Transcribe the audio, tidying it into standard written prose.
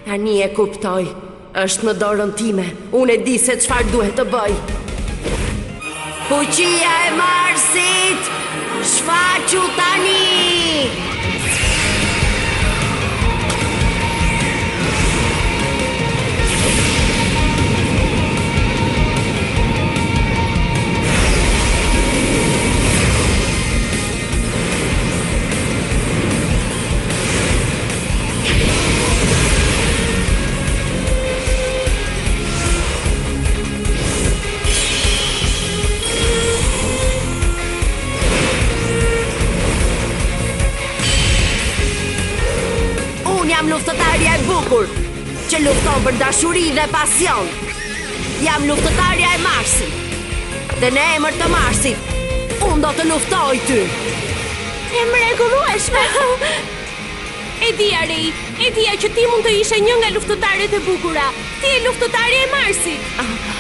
Tani e kuptoj. Është në dorën time. Unë e di se çfarë duhet të bëj. Fuqia e Marsit! Shfaqu tani! Jam luftëtarja e bukur, që lufton për dashuri dhe pasion. Jam luftëtarja e Marsit. Dhe në emër të Marsit, unë do të luftoj ty. E mrekullueshme. E dija që ti mund të ishe një nga luftëtarët e bukura. Ti e luftëtarja e Marsit.